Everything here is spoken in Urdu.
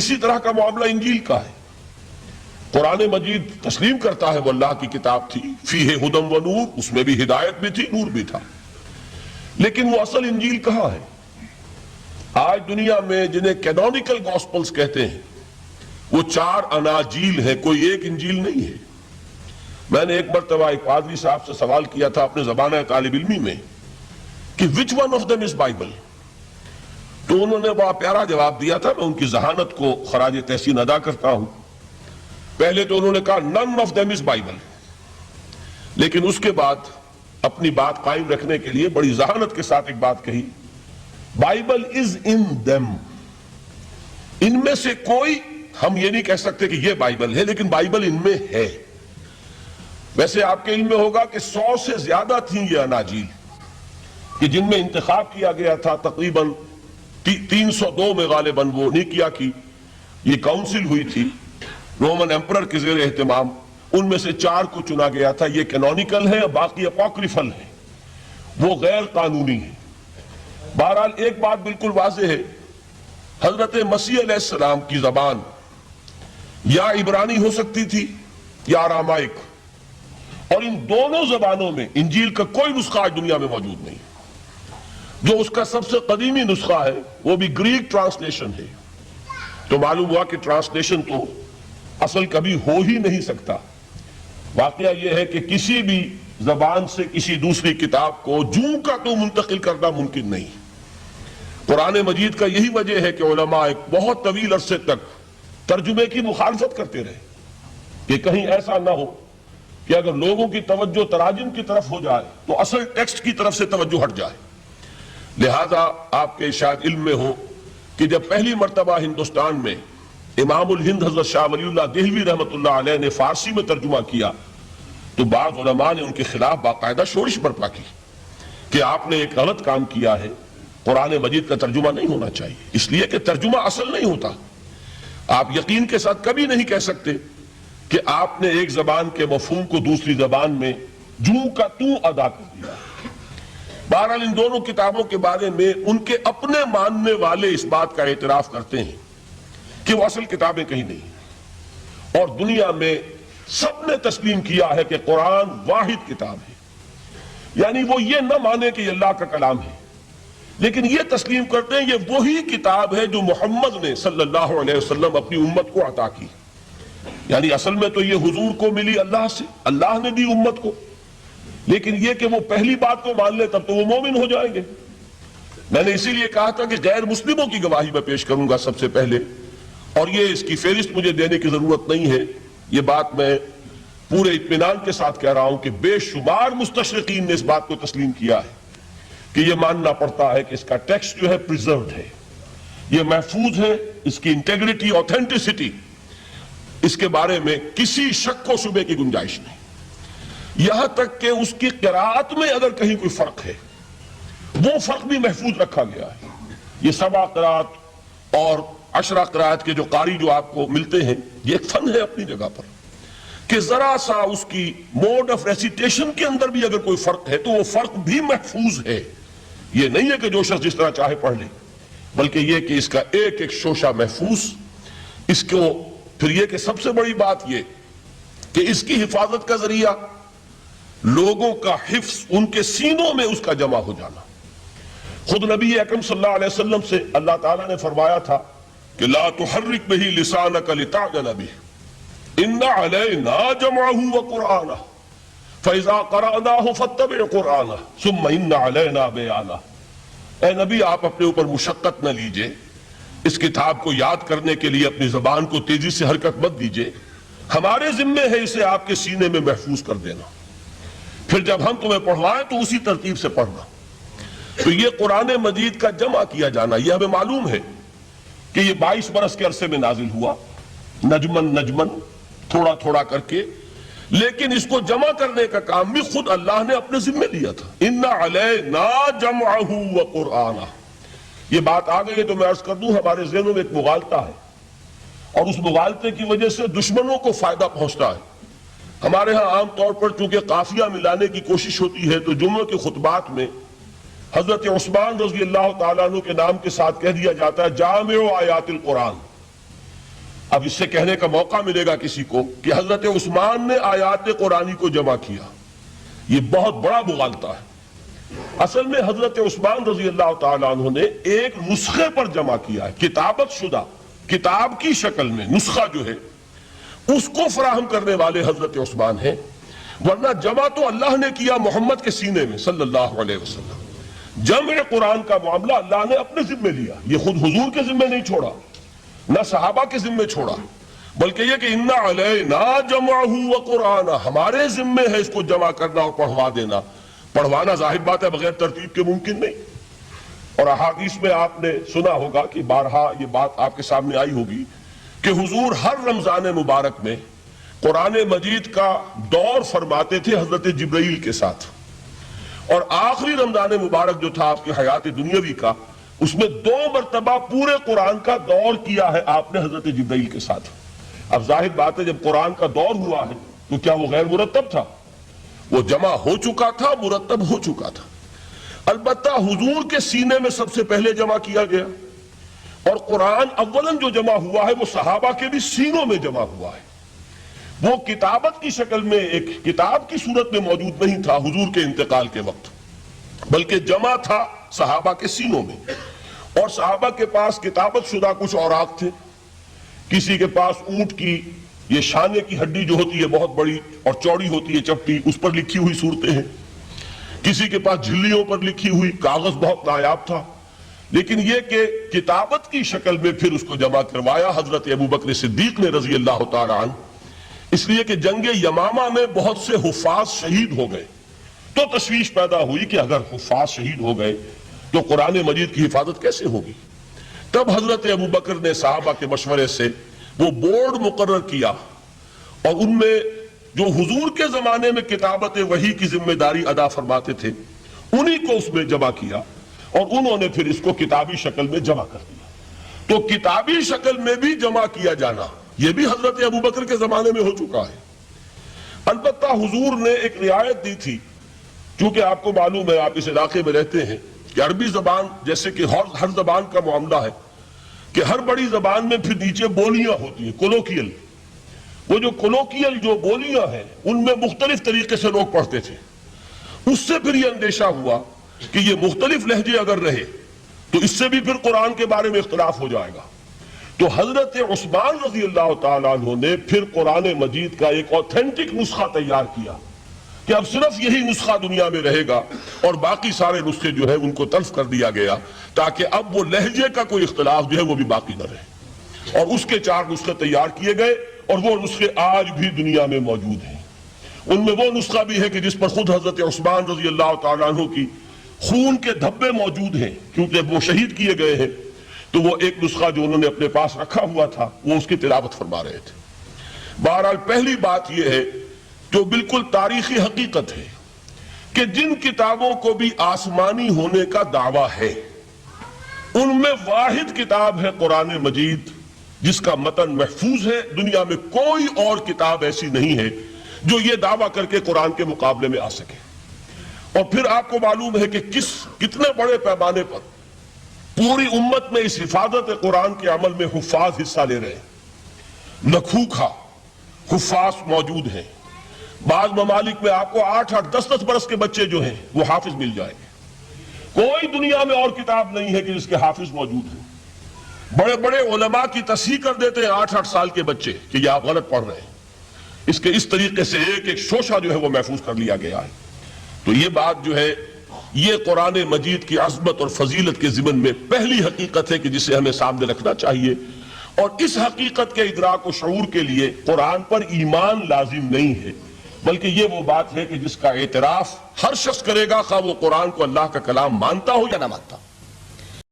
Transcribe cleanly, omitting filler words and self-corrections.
اسی طرح کا معاملہ انجیل کا ہے. قرآن مجید تسلیم کرتا ہے وہ اللہ کی کتاب تھی، فیہ ہدی و نور، اس میں بھی ہدایت بھی تھی، نور بھی تھا. لیکن وہ اصل انجیل کہاں ہے؟ آج دنیا میں جنہیں کینونیکل گاسپلز کہتے ہیں وہ 4 اناجیل ہیں، کوئی ایک انجیل نہیں ہے. میں نے ایک مرتبہ ایک پادری صاحب سے سوال کیا تھا اپنے زمانہ طالب علمی میں کہ which one of them is Bible؟ تو انہوں نے بڑا پیارا جواب دیا تھا. میں ان کی ذہانت کو خراج تحسین ادا کرتا ہوں. پہلے تو انہوں نے کہا none of them is Bible، لیکن اس کے بعد اپنی بات قائم رکھنے کے لیے بڑی ذہانت کے ساتھ ایک بات کہی، بائبل از ان them، ان میں سے کوئی ہم یہ نہیں کہہ سکتے کہ یہ بائبل ہے، لیکن بائبل ان میں ہے. ویسے آپ کے علم میں ہوگا کہ 100 سے زیادہ تھیں یہ اناجیل کہ جن میں انتخاب کیا گیا تھا. تقریباً 302 میں غالباً وہ نیکیا کی یہ کاؤنسل ہوئی تھی رومن ایمپرر کے زیر اہتمام. ان میں سے 4 کو چنا گیا تھا. یہ کینونیکل ہے، باقی اپوکریفل ہے، وہ غیر قانونی ہے. بہرحال ایک بات بالکل واضح ہے، حضرت مسیح علیہ السلام کی زبان یا عبرانی ہو سکتی تھی یا ارامائک، اور ان دونوں زبانوں میں انجیل کا کوئی نسخہ آج دنیا میں موجود نہیں. جو اس کا سب سے قدیمی نسخہ ہے وہ بھی گریک ٹرانسلیشن ہے. تو معلوم ہوا کہ ٹرانسلیشن تو اصل کبھی ہو ہی نہیں سکتا. واقعہ یہ ہے کہ کسی بھی زبان سے کسی دوسری کتاب کو جوں کا تو منتقل کرنا ممکن نہیں. قرآن مجید کا یہی وجہ ہے کہ علماء ایک بہت طویل عرصے تک ترجمے کی مخالفت کرتے رہے کہ کہیں ایسا نہ ہو کہ اگر لوگوں کی توجہ تراجم کی طرف ہو جائے تو اصل ٹیکسٹ کی طرف سے توجہ ہٹ جائے. لہذا آپ کے شاید علم میں ہو کہ جب پہلی مرتبہ ہندوستان میں امام الہند حضرت شاہ ولی اللہ دہلوی رحمۃ اللہ علیہ نے فارسی میں ترجمہ کیا تو بعض علماء نے ان کے خلاف باقاعدہ شورش برپا کی کہ آپ نے ایک غلط کام کیا ہے، قرآن مجید کا ترجمہ نہیں ہونا چاہیے، اس لیے کہ ترجمہ اصل نہیں ہوتا. آپ یقین کے ساتھ کبھی نہیں کہہ سکتے کہ آپ نے ایک زبان کے مفہوم کو دوسری زبان میں جوں کا تو ادا کر دیا. بہرحال ان دونوں کتابوں کے بارے میں ان کے اپنے ماننے والے اس بات کا اعتراف کرتے ہیں کہ وہ اصل کتابیں کہیں نہیں ہیں، اور دنیا میں سب نے تسلیم کیا ہے کہ قرآن واحد کتاب ہے. یعنی وہ یہ نہ مانے کہ یہ اللہ کا کلام ہے، لیکن یہ تسلیم کرتے ہیں یہ وہی کتاب ہے جو محمد نے صلی اللہ علیہ وسلم اپنی امت کو عطا کی. یعنی اصل میں تو یہ حضور کو ملی اللہ سے، اللہ نے دی امت کو، لیکن یہ کہ وہ پہلی بات کو مان لے تب تو وہ مومن ہو جائیں گے. میں نے اسی لیے کہا تھا کہ غیر مسلموں کی گواہی میں پیش کروں گا سب سے پہلے، اور یہ اس کی فہرست مجھے دینے کی ضرورت نہیں ہے. یہ بات میں پورے اطمینان کے ساتھ کہہ رہا ہوں کہ بے شمار مستشرقین نے اس بات کو تسلیم کیا ہے کہ یہ ماننا پڑتا ہے کہ اس کا ٹیکسٹ جو ہے پریزروڈ ہے، یہ محفوظ ہے، اس کی انٹیگریٹی، اوتھینٹسٹی، اس کے بارے میں کسی شک و شبے کی گنجائش نہیں. یہاں تک کہ اس کی قراءت میں اگر کہیں کوئی فرق ہے وہ فرق بھی محفوظ رکھا گیا ہے. یہ 7 قراءت اور 10 قراءت کے جو قاری جو آپ کو ملتے ہیں یہ ایک فن ہے اپنی جگہ پر کہ ذرا سا اس کی موڈ آف ریسیٹیشن کے اندر بھی اگر کوئی فرق ہے تو وہ فرق بھی محفوظ ہے. یہ نہیں ہے کہ جو شخص جس طرح چاہے پڑھ لے، بلکہ یہ کہ اس کا ایک ایک شوشہ محفوظ. اس کو پھر یہ کہ سب سے بڑی بات یہ کہ اس کی حفاظت کا ذریعہ لوگوں کا حفظ، ان کے سینوں میں اس کا جمع ہو جانا. خود نبی اکرم صلی اللہ علیہ وسلم سے اللہ تعالیٰ نے فرمایا تھا کہ لا تحرک بہ لسانک لتعجل بہ ان علینا جمعہ وقرآنہ فاذا قرأناہ فاتبع قرآنہ ثم ان علینا بیانہ. اے نبی آپ اپنے اوپر مشقت نہ لیجئے، اس کتاب کو یاد کرنے کے لیے اپنی زبان کو تیزی سے حرکت مت دیجئے، ہمارے ذمے ہے اسے آپ کے سینے میں محفوظ کر دینا، پھر جب ہم تمہیں پڑھوائیں تو اسی ترتیب سے پڑھنا. تو یہ قرآن مجید کا جمع کیا جانا یہ ہمیں معلوم ہے کہ یہ 22 برس کے عرصے میں نازل ہوا، نجمن نجمن، تھوڑا تھوڑا کر کے، لیکن اس کو جمع کرنے کا کام بھی خود اللہ نے اپنے ذمہ لیا تھا. ان علینا جمعہ وقرآنہ. یہ بات آ گئی ہے تو میں عرض کر دوں ہمارے ذہنوں میں ایک مغالطہ ہے، اور اس مغالطے کی وجہ سے دشمنوں کو فائدہ پہنچتا ہے. ہمارے ہاں عام طور پر چونکہ قافیہ ملانے کی کوشش ہوتی ہے تو جمعہ کے خطبات میں حضرت عثمان رضی اللہ تعالیٰ عنہ کے نام کے ساتھ کہہ دیا جاتا ہے جامع آیات القرآن، اب اس سے کہنے کا موقع ملے گا کسی کو کہ حضرت عثمان نے آیات قرآنی کو جمع کیا، یہ بہت بڑا مغالطہ ہے۔ اصل میں حضرت عثمان رضی اللہ تعالیٰ عنہ نے ایک نسخے پر جمع کیا ہے، کتابت شدہ کتاب کی شکل میں نسخہ جو ہے اس کو فراہم کرنے والے حضرت عثمان ہیں، ورنہ جمع تو اللہ نے کیا محمد کے سینے میں صلی اللہ علیہ وسلم۔ جمع قرآن کا معاملہ اللہ نے اپنے ذمے لیا، یہ خود حضور کے ذمے نہیں چھوڑا، نہ صحابہ کے ذمے چھوڑا، بلکہ یہ کہ اِنَّ عَلَيْنَا جَمْعَهُ وَقُرْآنَهُ، ہمارے ذمے ہے اس کو جمع کرنا اور پڑھوا دینا۔ پڑھوانا ظاہر بات ہے بغیر ترتیب کے ممکن نہیں، اور احادیث میں آپ نے سنا ہوگا کہ بارہا یہ بات آپ کے سامنے آئی ہوگی کہ حضور ہر رمضان مبارک میں قرآن مجید کا دور فرماتے تھے حضرت جبرائیل کے ساتھ، اور آخری رمضان مبارک جو تھا آپ کی حیات دنیاوی کا، اس میں 2 مرتبہ پورے قرآن کا دور کیا ہے آپ نے حضرت جبرائیل کے ساتھ۔ اب ظاہر بات ہے جب قرآن کا دور ہوا ہے تو کیا وہ غیر مرتب تھا؟ وہ جمع ہو چکا تھا، مرتب ہو چکا تھا۔ البتہ حضور کے سینے میں سب سے پہلے جمع کیا گیا، اور قرآن اولاً جو جمع ہوا ہے وہ صحابہ کے بھی سینوں میں جمع ہوا ہے۔ وہ کتابت کی شکل میں ایک کتاب کی صورت میں موجود نہیں تھا حضور کے انتقال کے وقت، بلکہ جمع تھا صحابہ کے سینوں میں، اور صحابہ کے پاس کتابت شدہ کچھ اوراق تھے۔ کسی کے پاس اونٹ کی یہ شانے کی ہڈی جو ہوتی ہے بہت بڑی اور چوڑی ہوتی ہے چپٹی، اس پر لکھی ہوئی صورتیں ہیں، کسی کے پاس جھلیوں پر لکھی ہوئی، کاغذ بہت نایاب تھا، لیکن یہ کہ کتابت کی شکل میں پھر اس کو جمع کروایا حضرت ابوبکر صدیق نے رضی اللہ تعالیٰ عنہ، اس لیے کہ جنگ یمامہ میں بہت سے حفاظ شہید ہو گئے، تو تشویش پیدا ہوئی کہ اگر حفاظ شہید ہو گئے تو قرآن مجید کی حفاظت کیسے ہوگی؟ تب حضرت ابوبکر نے صحابہ کے مشورے سے وہ بورڈ مقرر کیا، اور ان میں جو حضور کے زمانے میں کتابت وحی کی ذمہ داری ادا فرماتے تھے انہی کو اس میں جمع کیا، اور انہوں نے پھر اس کو کتابی شکل میں جمع کر دیا۔ تو کتابی شکل میں بھی جمع کیا جانا یہ بھی حضرت ابوبکر کے زمانے میں ہو چکا ہے۔ البتہ حضور نے ایک رعایت دی تھی، چونکہ آپ کو معلوم ہے آپ اس علاقے میں رہتے ہیں کہ عربی زبان جیسے کہ ہر زبان کا معاملہ ہے کہ ہر بڑی زبان میں پھر نیچے بولیاں ہوتی ہیں، کولوکیل۔ وہ جو کولوکیل جو بولیاں ہیں ان میں مختلف طریقے سے لوگ پڑھتے تھے، اس سے پھر یہ اندیشہ ہوا کہ یہ مختلف لہجے اگر رہے تو اس سے بھی پھر قرآن کے بارے میں اختلاف ہو جائے گا۔ تو حضرت عثمان رضی اللہ تعالیٰ عنہ نے پھر قرآن مجید کا ایک اوتھینٹک نسخہ تیار کیا کہ اب صرف یہی نسخہ دنیا میں رہے گا، اور باقی سارے نسخے جو ہے ان کو تلف کر دیا گیا تاکہ اب وہ لہجے کا کوئی اختلاف جو ہے وہ بھی باقی نہ رہے، اور اس کے 4 نسخے تیار کیے گئے، اور وہ نسخے آج بھی دنیا میں موجود ہیں۔ ان میں وہ نسخہ بھی ہے کہ جس پر خود حضرت عثمان رضی اللہ تعالیٰ عنہ کی خون کے دھبے موجود ہیں، کیونکہ وہ شہید کیے گئے ہیں، تو وہ ایک نسخہ جو انہوں نے اپنے پاس رکھا ہوا تھا وہ اس کی تلاوت فرما رہے تھے۔ بہرحال پہلی بات یہ ہے جو بالکل تاریخی حقیقت ہے کہ جن کتابوں کو بھی آسمانی ہونے کا دعویٰ ہے ان میں واحد کتاب ہے قرآن مجید، جس کا متن محفوظ ہے۔ دنیا میں کوئی اور کتاب ایسی نہیں ہے جو یہ دعویٰ کر کے قرآن کے مقابلے میں آ سکے۔ اور پھر آپ کو معلوم ہے کہ کتنے بڑے پیمانے پر پوری امت میں اس حفاظت قرآن کے عمل میں حفاظ حصہ لے رہے ہیں، لکھوکھا حفاظ موجود ہیں۔ بعض ممالک میں آپ کو 8-8 10-10 برس کے بچے جو ہیں وہ حافظ مل جائیں گے۔ کوئی دنیا میں اور کتاب نہیں ہے کہ جس کے حافظ موجود ہیں۔ بڑے بڑے علماء کی تصحیح کر دیتے ہیں 8-8 سال کے بچے کہ یہ آپ غلط پڑھ رہے ہیں۔ اس طریقے سے ایک ایک شوشہ جو ہے وہ محفوظ کر لیا گیا ہے۔ تو یہ بات جو ہے یہ قرآن مجید کی عظمت اور فضیلت کے ضمن میں پہلی حقیقت ہے کہ جسے ہمیں سامنے رکھنا چاہیے، اور اس حقیقت کے ادراک و شعور کے لیے قرآن پر ایمان لازم نہیں ہے، بلکہ یہ وہ بات ہے کہ جس کا اعتراف ہر شخص کرے گا، خواہ وہ قرآن کو اللہ کا کلام مانتا ہو یا نہ مانتا ہو۔